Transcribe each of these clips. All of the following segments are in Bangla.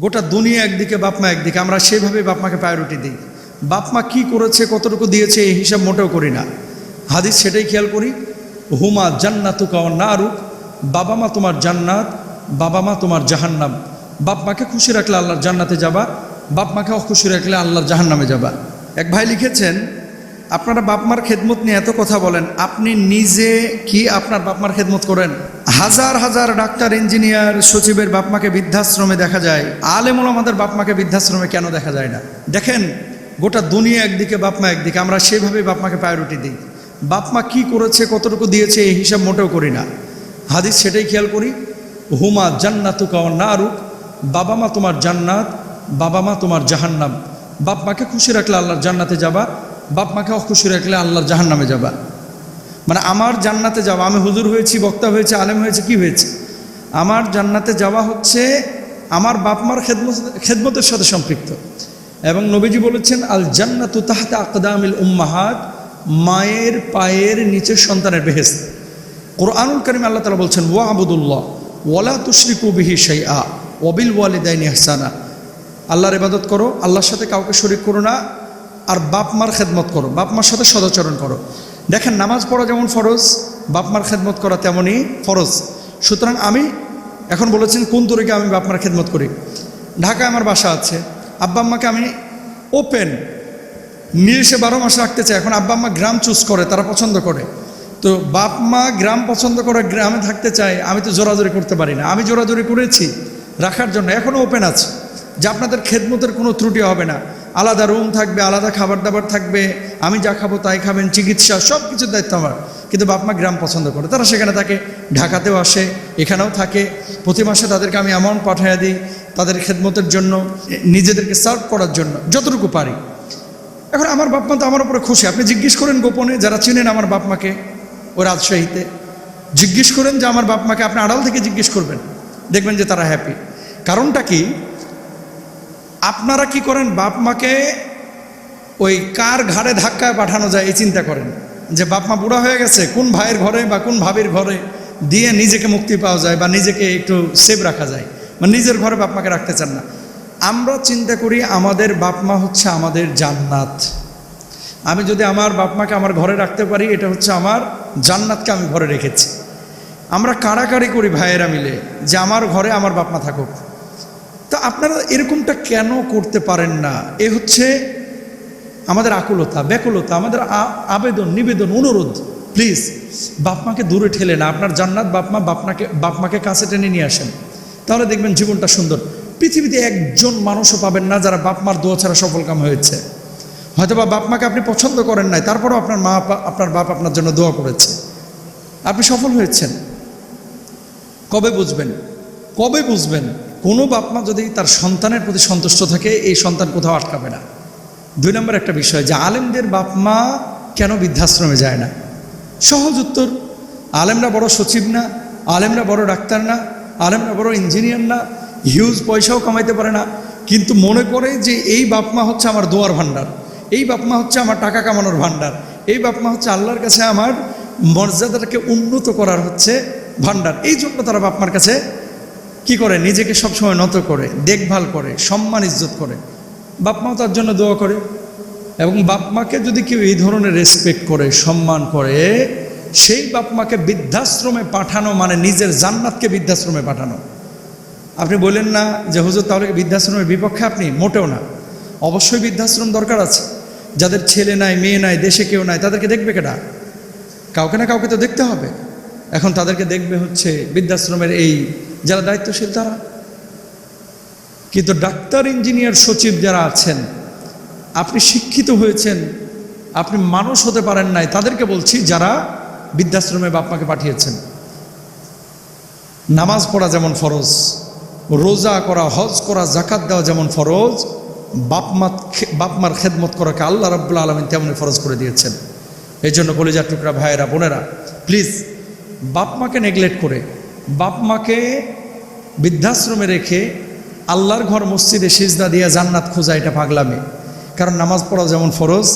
গোটা দুনিয়া একদিকে, বাপ মা একদিকে, আমরা সেভাবে বাপ মাকে প্রায়োরিটি দিই। বাপ মা কী করেছে, কতটুকু দিয়েছে, এই হিসাব মোটেও করি না। হাদিস সেটাই খেয়াল করি, হুমা জান্নাতুকা ওয়ান নারুক, বাবা মা তোমার জান্নাত, বাবা মা তোমার জাহান্নাম। বাপ মাকে খুশি রাখলে আল্লাহর জান্নাতে যাবা, বাপ মাকে অখুশি রাখলে আল্লাহর জাহান্নামে যাবা। এক ভাই লিখেছেন, আপনারা বাপ মার খেদমত নিয়ে এত কথা বলেন, আপনি নিজে কি আপনার বাপ মার খেদমত করেন? হাজার হাজার ডাক্তার, ইঞ্জিনিয়ার, সচিবের বাপ মাকে বৃদ্ধাশ্রমে দেখা যায়, আলেম ওলামাদের বাপ মাকে বৃদ্ধাশ্রমে কেন দেখা যায় না? দেখেন, গোটা দুনিয়া একদিকে, বাপ মা একদিকে, আমরা সেভাবে বাপ মাকে প্রায়োরিটি দিই। বাপ মা কী করেছে, কতটুকু দিয়েছে, এই হিসাব মোটেও করি না। হাদিস সেটাই খেয়াল করি, হুমা জান্নাতুকা ওয়ান নারুক, বাবা মা তোমার জান্নাত, বাবা মা তোমার জাহান্নাম। বাপ মাকে খুশি রাখলে আল্লাহর জান্নাতে যাবা, বাপ মাকে অখুশি রাখলে আল্লাহর জাহান্নামে যাবা। মানে আমার জান্নাতে যাওয়া, আমি হুজুর হয়েছি, বক্তা হয়েছে, আলেম হয়েছে, কি হয়েছে, আমার জান্নাতে যাওয়া হচ্ছে আমার বাপ মার খেদমতের সাথে সম্পৃক্ত। এবং নবীজি বলেছেন, আল জান্নাতু তাহতা আকদামিল উম্মাহাত, মায়ের পায়ের নিচে সন্তানের বেহেশত। কোরআনুল কারীমে আল্লাহ তাআলা বলছেন, ওয়া আবুদুল্লাহ ওয়ালা তুশরিকু বিহি শাইআ ওয়াবিল ওয়ালিদাইনি ইহসানা। আল্লাহর ইবাদত করো, আল্লাহর সাথে কাউকে শরীক করো না, আর বাপ মার খেদমত করো, বাপ মার সাথে সদাচরণ করো। দেখেন, নামাজ পড়া যেমন ফরজ, বাপ মার খেদমত করা তেমনই ফরজ। সুতরাং আমি এখন বলেছেন কোন তরিকে আমি বাপ মার খেদমত করি। ঢাকায় আমার বাসা আছে, আব্বা আম্মাকে আমি ওপেন নিয়ে এসে 12 মাস রাখতে চাই। এখন আব্বা আম্মা গ্রাম চুজ করে, তারা পছন্দ করে, তো বাপ মা গ্রাম পছন্দ করে, গ্রামে থাকতে চায়, আমি তো জোরাজোরি করতে পারি না। আমি জোরাজোরি করেছি রাখার জন্য, এখনও ওপেন আছে যে আপনাদের খেদমতের কোনো ত্রুটি হবে না, আলাদা রুম থাকবে, আলাদা খাবার দাবার থাকবে, আমি যা খাবো তাই খাবেন, চিকিৎসা সব কিছুর দায়িত্ব আমার। কিন্তু বাপ মা গ্রাম পছন্দ করে, তারা সেখানে থাকে, ঢাকাতেও আসে, এখানেও থাকে। প্রতি মাসে তাদেরকে আমি অ্যামাউন্ট পাঠিয়ে দিই তাদের খেদমতের জন্য, নিজেদেরকে সার্ভ করার জন্য যতটুকু পারি। এখন আমার বাপ মা তো আমার উপরে খুশি। আপনি জিজ্ঞেস করেন গোপনে, যারা চিনেন আমার বাপ মাকে ও রাজশাহীতে, জিজ্ঞেস করেন যে আমার বাপ মাকে, আপনি আড়াল থেকে জিজ্ঞেস করবেন, দেখবেন যে তারা হ্যাপি। কারণটা কি? আপনারা কি করেন, বাপ মাকে ওই কার ঘাড়ে ধাক্কায় পাঠানো যায় এই চিন্তা করেন, যে বাপ মা বুড়া হয়ে গেছে, কোন ভাইয়ের ঘরে বা কোন ভাবির ঘরে দিয়ে নিজেকে মুক্তি পাওয়া যায় বা নিজেকে একটু সেভ রাখা যায়, মানে নিজের ঘরে বাপ মাকে রাখতে চান না। আমরা চিন্তা করি আমাদের বাপ মা হচ্ছে আমাদের জান্নাত। আমি যদি আমার বাপ মাকে আমার ঘরে রাখতে পারি, এটা হচ্ছে আমার জান্নাতকে আমি ঘরে রেখেছি। আমরা কাড়াকাড়ি করি ভাইয়েরা মিলে যে আমার ঘরে আমার বাপ মা থাকুক। তো আপনারা এরকমটা কেন করতে পারেন না? এ হচ্ছে আমাদের আকুলতা, ব্যাকুলতা, আমাদের আবেদন, নিবেদন, অনুরোধ, প্লিজ বাপ মাকে দূরে ঠেলে না, আপনার জান্নাত বাপ মাকে কাছে টেনে নিয়ে আসেন, তাহলে দেখবেন জীবনটা সুন্দর। পৃথিবীতে একজন মানুষও পাবেন না যারা বাপ মার দোয়া ছাড়া সফলকাম হয়েছে। হয়তোবা বাপ মাকে আপনি পছন্দ করেন নাই, তারপরেও আপনার বাপ আপনার জন্য দোয়া করেছে, আপনি সফল হয়েছেন। কবে বুঝবেন? কবে বুঝবেন? কোনো বাপ মা যদি তার সন্তানের প্রতি সন্তুষ্ট থাকে, এই সন্তান কোথাও আটকাবে না। 2 নম্বর একটা বিষয়, যে আলেমদের বাপ মা কেন বৃদ্ধাশ্রমে যায় না? সহজ উত্তর, আলেমরা বড় সচিব না, আলেমরা বড় ডাক্তার না, আলেমরা বড় ইঞ্জিনিয়ার না, হিউজ পয়সাও কামাইতে পারে না, কিন্তু মনে করে যে এই বাপ মা হচ্ছে আমার দোয়ার ভাণ্ডার, এই বাপ মা হচ্ছে আমার টাকা কামানোর ভাণ্ডার, এই বাপ মা হচ্ছে আল্লাহর কাছে আমার মর্যাদাটাকে উন্নত করার হচ্ছে ভাণ্ডার। এই জন্য তারা বাপ মার কাছে কি করে, নিজেকে সবসময় নত করে, দেখভাল করে, সম্মান ইজ্জত করে। বাপ মাও তার জন্য দোয়া করে। এবং বাপ মাকে যদি কেউ এই ধরনের রেসপেক্ট করে, সম্মান করে, সেই বাপ মাকে বৃদ্ধাশ্রমে পাঠানো মানে নিজের জান্নাতকে বৃদ্ধাশ্রমে পাঠানো। আপনি বললেন না যে হুজুর তাহলে বৃদ্ধাশ্রমের বিপক্ষে? আপনি মোটেও না। অবশ্যই বৃদ্ধাশ্রম দরকার আছে। যাদের ছেলে নাই, মেয়ে নাই, দেশে কেউ নাই, তাদেরকে দেখবে কেডা? কাউকে না কাউকে তো দেখতে হবে। এখন তাদেরকে দেখবে হচ্ছে বৃদ্ধাশ্রমের এই যারা দায়িত্বশীল তারা। কিন্তু ডাক্তার, ইঞ্জিনিয়ার, সচিব যারা আছেন, আপনি শিক্ষিত হয়েছেন, আপনি মানুষ হতে পারেন নাই, তাদেরকে বলছি যারা বৃদ্ধাশ্রমে বাপ মাকে পাঠিয়েছেন। নামাজ পড়া যেমন ফরজ, রোজা করা, হজ করা, জাকাত দেওয়া যেমন ফরজ, বাপ মার খেদমত করাকে আল্লাহ রাব্বুল আলামিন তেমনি ফরজ করে দিয়েছেন। এই জন্য কলিজার টুকরা ভাইয়েরা, বোনেরা, প্লিজ বাপ মাকে নেগলেক্ট করে, বাপ মাকে বৃদ্ধাশ্রমে রেখে আল্লাহর ঘর মসজিদে সিজদা দিয়া জান্নাত খোঁজা, এটা পাগলামি। কারণ নামাজ পড়া যেমন ফরজ,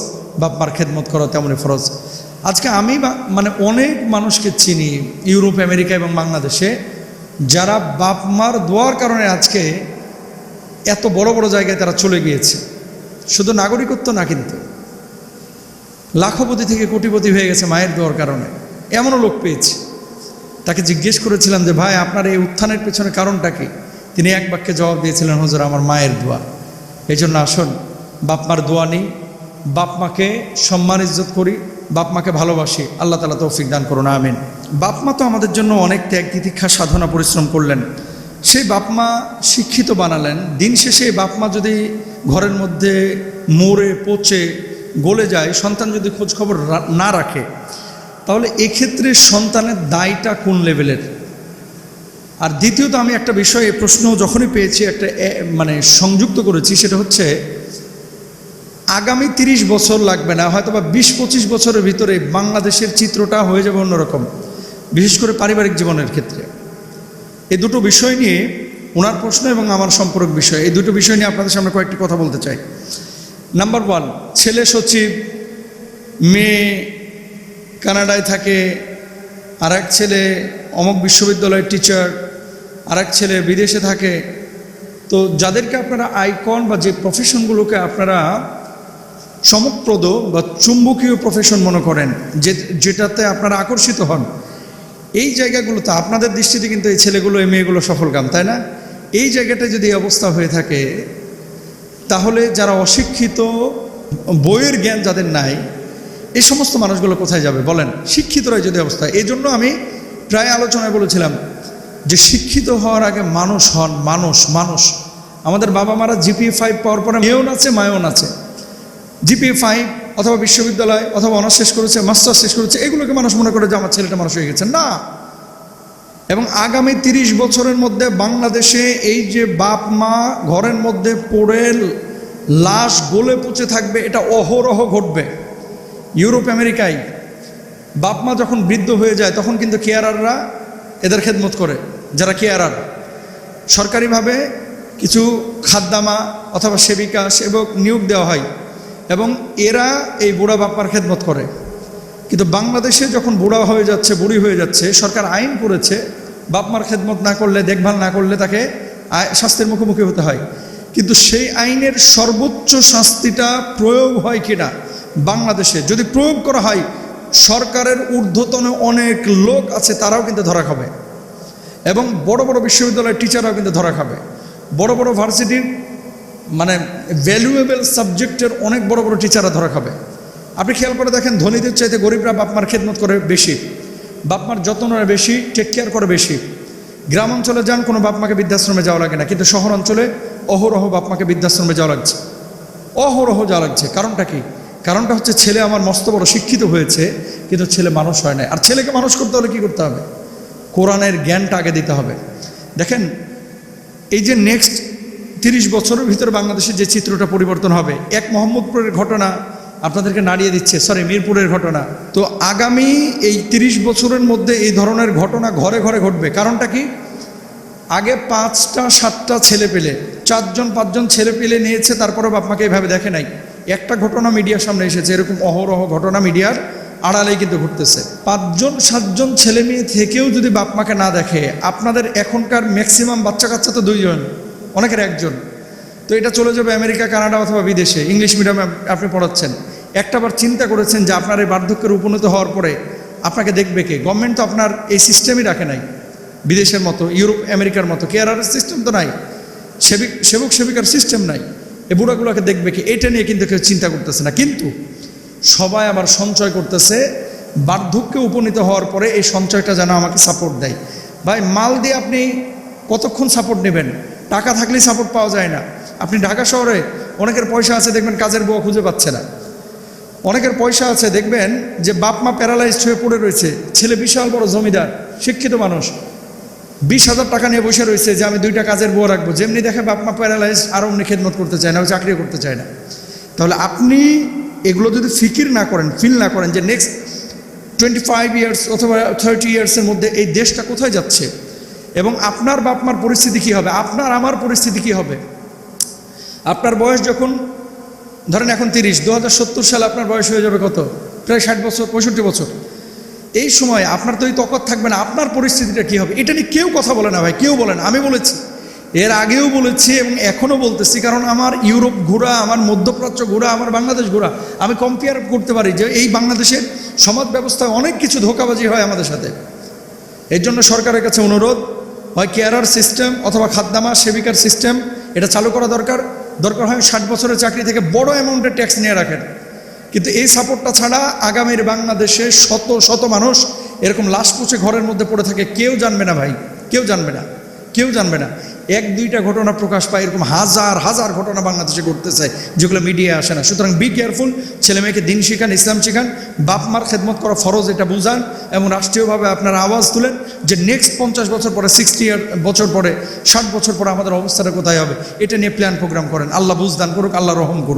বাপ মার খেদমত করা তেমনই ফরজ। আজকে আমি মানে অনেক মানুষকে চিনি ইউরোপ, আমেরিকা এবং বাংলাদেশে, যারা বাপ মার দোয়ার কারণে আজকে এত বড় বড় জায়গায় তারা চলে গিয়েছে, শুধু নাগরিকত্ব না, কিন্তু লাখপতি থেকে কোটিপতি হয়ে গেছে মায়ের দোয়ার কারণে। এমনও লোক পেয়েছি, তাকে জিজ্ঞেস করেছিলাম যে ভাই আপনার এই উত্থানের পেছনে কারণটা কি? তিনি এক বাক্যে জবাব দিয়েছিলেন, হুজুর আমার মায়ের দোয়া। এই জন্য আসুন বাপ মার দোয়া নিই, বাপ মাকে সম্মান ইজ্জত করি, বাপ মাকে ভালোবাসি। আল্লাহ তাআলা তৌফিক দান করুন, আমিন। বাপ মা তো আমাদের জন্য অনেক ত্যাগ তিতিক্ষা সাধনা পরিশ্রম করলেন, সেই বাপ মা শিক্ষিত বানালেন। দিন শেষে বাপ মা যদি ঘরের মধ্যে মরে পচে গলে যায়, সন্তান যদি খোঁজ খবর না রাখে, তাহলে এক্ষেত্রে সন্তানের দায়টা কোন লেভেলের? আর দ্বিতীয়ত আমি একটা বিষয়, এই প্রশ্ন যখনই পেয়েছি একটা মানে সংযুক্ত করেছি, সেটা হচ্ছে আগামী 30 বছর লাগবে না, হয়তো বা 20-25 বছরের ভিতরে বাংলাদেশের চিত্রটা হয়ে যাবে অন্যরকম, বিশেষ করে পারিবারিক জীবনের ক্ষেত্রে। এই দুটো বিষয় নিয়ে, ওনার প্রশ্ন এবং আমার সম্পর্ক বিষয়, এই দুটো বিষয় নিয়ে আপনাদের সামনে কয়েকটি কথা বলতে চাই। নাম্বার 1, ছেলে সচিব, মেয়ে কানাডায় থাকে, আর এক ছেলে অমুক বিশ্ববিদ্যালয়ের টিচার, আর এক ছেলে বিদেশে থাকে। তো যাদেরকে আপনারা আইকন বা যে প্রফেশনগুলোকে আপনারা চমকপ্রদ বা চুম্বকীয় প্রফেশন মনে করেন, যেটাতে আপনারা আকর্ষিত হন, এই জায়গাগুলোতে আপনাদের দৃষ্টিতে কিন্তু এই ছেলেগুলো এই মেয়েগুলো সফলকাম, তাই না? এই জায়গাটা যদি অবস্থা হয়ে থাকে, তাহলে যারা অশিক্ষিত, বইয়ের জ্ঞান যাদের নাই, এই সমস্ত মানুষগুলো কোথায় যাবে বলেন? শিক্ষিতরাই যদি অবস্থা। এই জন্য আমি প্রায় আলোচনায় বলেছিলাম যে শিক্ষিত হওয়ার আগে মানুষ হন, মানুষ। আমাদের বাবা মারা জিপিএ 5 পাওয়ার পরে মেয়েও নাচে মায়েও নাচে। জিপিএ 5 অথবা বিশ্ববিদ্যালয় অথবা অনার্স শেষ করেছে, মাস্টার্স শেষ করেছে, এগুলোকে মানুষ মনে করে যে আমার ছেলেটা মানুষ হয়ে গেছে, না। এবং আগামী 30 বছরের মধ্যে বাংলাদেশে এই যে বাপ মা ঘরের মধ্যে পড়ে লাশ গলে পচে থাকবে, এটা অহরহ ঘটবে। ইউরোপ আমেরিকায় বাপ মা যখন বৃদ্ধ হয়ে যায়, তখন কিন্তু কেয়ারাররা এদের খেদমত করে। যারা কেয়ারার, সরকারিভাবে কিছু খাদ্দামা অথবা সেবিকা সেবক নিয়োগ দেওয়া হয়, এবং এরা এই বুড়া বাপ্পার খেদমত করে। কিন্তু বাংলাদেশে যখন বুড়া হয়ে যাচ্ছে, বুড়ি হয়ে যাচ্ছে, সরকার আইন করেছে বাপমার খেদমত না করলে, দেখভাল না করলে তাকে শাস্তির মুখোমুখি হতে হয়। কিন্তু সেই আইনের সর্বোচ্চ শাস্তিটা প্রয়োগ হয় কিনা বাংলাদেশে, যদি প্রয়োগ করা হয়, সরকারের ঊর্ধ্বতন অনেক লোক আছে, তারাও কিন্তু ধরা খাবে। এবং বড় বড় বিশ্ববিদ্যালয়ের টিচাররাও কিন্তু ধরা খাবে। বড় বড় ভার্সিটির মানে ভ্যালুয়েবল সাবজেক্টের অনেক বড় বড় টিচাররা ধরা খাবে। আপনি খেয়াল করে দেখেন, ধনীদের চাইতে গরিবরা বাপমার খেদমত করে বেশি, বাপমার যত্ন নেয় বেশি, টেক কেয়ার করে বেশি। গ্রাম অঞ্চলে যান, কোনো বাপমাকে বৃদ্ধাশ্রমে যাওয়া লাগে না, কিন্তু শহর অঞ্চলে অহরহ বাপমাকে বৃদ্ধাশ্রমে যাওয়া লাগছে, অহরহ যাওয়া লাগছে। কারণটা কি? কারণটা হচ্ছে ছেলে আমার মস্ত বড় শিক্ষিত হয়েছে, কিন্তু ছেলে মানুষ হয় না। আর ছেলেকে মানুষ করতে হলে কী করতে হবে? কোরআনের জ্ঞানটা আগে দিতে হবে। দেখেন, এই যে নেক্সট 30 বছরের ভিতরে বাংলাদেশের যে চিত্রটা পরিবর্তন হবে, এক মোহাম্মদপুরের ঘটনা আপনাদেরকে নাড়িয়ে দিচ্ছে, মিরপুরের ঘটনা। তো আগামী এই 30 বছরের মধ্যে এই ধরনের ঘটনা ঘরে ঘরে ঘটবে। কারণটা কি? আগে 5টা-7টা ছেলে পেলে, 4জন-5জন ছেলে পেলে নিয়েছে, তারপরে বাপমাকে এইভাবে দেখে নাই। একটা ঘটনা মিডিয়ার সামনে এসেছে, এরকম অহরহ ঘটনা মিডিয়ার আড়ালেই কিন্তু ঘটতেছে। 5জন-7জন ছেলে মেয়ে থেকেও যদি বাপমাকে না দেখে, আপনাদের এখনকার ম্যাক্সিমাম বাচ্চা কাচ্চা তো 2জন, অনেকের 1জন। তো এটা চলে যাবে আমেরিকা, কানাডা অথবা বিদেশে, ইংলিশ মিডিয়ামে আপনি পড়াচ্ছেন। একটাবার চিন্তা করেছেন যে আপনার এই বার্ধক্যের উপনীত হওয়ার পরে আপনাকে দেখবে কে? গভর্নমেন্ট তো আপনার এই সিস্টেমই রাখে নাই, বিদেশের মতো, ইউরোপ আমেরিকার মতো কেয়ারারের সিস্টেম তো নাই, সেবক সেবিকার সিস্টেম নাই। এই বুড়াগুলোকে দেখবে কি? এটা নিয়ে কিন্তু কেউ চিন্তা করতেছে না। কিন্তু সবাই আবার সঞ্চয় করতেছে, বার্ধক্যে উপনীত হওয়ার পরে এই সঞ্চয়টা যেন আমাকে সাপোর্ট দেয়। ভাই, মাল দিয়ে আপনি কতক্ষণ সাপোর্ট নেবেন? টাকা থাকলেই সাপোর্ট পাওয়া যায় না। আপনি ঢাকা শহরে অনেকের পয়সা আছে, দেখবেন কাজের বউ খুঁজে পাচ্ছে না। অনেকের পয়সা আছে, দেখবেন যে বাপ মা প্যারালাইজড হয়ে পড়ে রয়েছে, ছেলে বিশাল বড় জমিদার, শিক্ষিত মানুষ, 20,000 টাকা নিয়ে বসে রয়েছে যে আমি 2টা কাজের বউ রাখবো। যেমনি দেখে বাপ মা প্যারালাইজড, আর অমনি খেদমত করতে চায় না, ও চাকরিও করতে চায় না। তাহলে আপনি এগুলো যদি ফিকির না করেন, ফিল না করেন যে নেক্সট 25 ইয়ার্স অথবা 30 ইয়ার্সের মধ্যে এই দেশটা কোথায় যাচ্ছে এবং আপনার বাপ মার পরিস্থিতি কী হবে, আপনার আমার পরিস্থিতি কী হবে। আপনার বয়স যখন ধরেন এখন 30, 2070 সালে আপনার বয়স হয়ে যাবে কত? প্রায় 60 বছর, 65 বছর। এই সময় আপনার তো এই তকত থাকবে না, আপনার পরিস্থিতিটা কী হবে এটা নিয়ে কেউ কথা বলে না ভাই, কেউ বলে না। আমি বলেছি এর আগেও বলেছি এবং এখনও বলতেছি, কারণ আমার ইউরোপ ঘোরা, আমার মধ্যপ্রাচ্য ঘোরা, আমার বাংলাদেশ ঘোরা, আমি কম্পেয়ার করতে পারি যে এই বাংলাদেশের সমাজ ব্যবস্থায় অনেক কিছু ধোঁকাবাজি হয় আমাদের সাথে। এর জন্য সরকারের কাছে অনুরোধ, হয় কেয়ারার সিস্টেম অথবা খাদ্যামা সেবিকার সিস্টেম এটা চালু করা দরকার। দরকার হয় 60 বছরের চাকরি থেকে বড় অ্যামাউন্টের ট্যাক্স নিয়ে রাখেন। কিন্তু এই সাপোর্টটা ছাড়া আগামীর বাংলাদেশে শত শত মানুষ এরকম লাশ পুছে ঘরের মধ্যে পড়ে থাকে, কেউ জানবে না ভাই, কেউ জানবে না, কেউ জানবে না। 1-2টা ঘটনা প্রকাশ পায়, এরকম হাজার হাজার ঘটনা বাংলাদেশে ঘটতেছে যেগুলো মিডিয়ায় আসে না। সুতরাং বি কেয়ারফুল, ছেলে মেয়েকে দিন শিখান, ইসলাম শিখান, বাপ মার খেদমত করা ফরজ এটা বুঝান, এবং রাষ্ট্রীয়ভাবে আপনারা আওয়াজ তুলেন যে নেক্সট 50 বছর পরে, 60 বছর পরে, 60 বছর পরে আমাদের অবস্থাটা কোথায় হবে, এটা নিয়ে প্ল্যান প্রোগ্রাম করেন। আল্লাহ বুঝদান করুক, আল্লাহ রহম করুক।